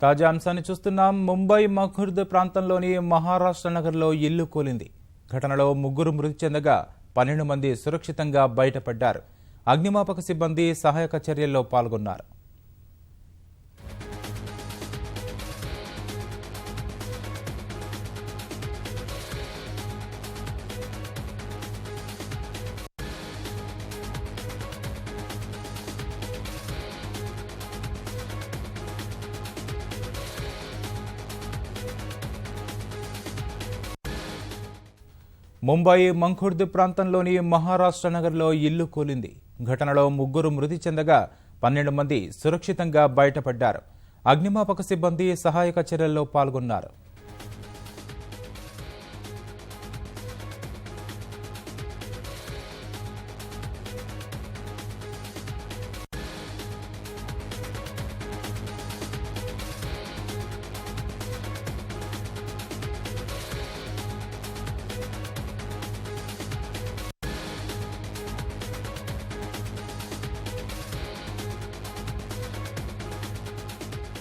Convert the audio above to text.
తాజా అంశాన్ని చూస్తున్నాం. ముంబై మఖుర్ద్ ప్రాంతంలోని మహారాష్ట్ర నగర్లో ఇల్లు కూలింది. ఘటనలో 3 మృతి చెందగా 12 మంది సురక్షితంగా బయటపడ్డారు. అగ్నిమాపక సిబ్బంది సహాయక చర్యల్లో పాల్గొన్నారు. ముంబై మఖుర్ద్ ప్రాంతంలోని మహారాష్ట్ర నగర్లో ఇల్లు కూలింది. ఘటనలో 3 మృతి చెందగా 12 మంది సురక్షితంగా బయటపడ్డారు. అగ్నిమాపక సిబ్బంది సహాయక చర్యల్లో పాల్గొన్నారు.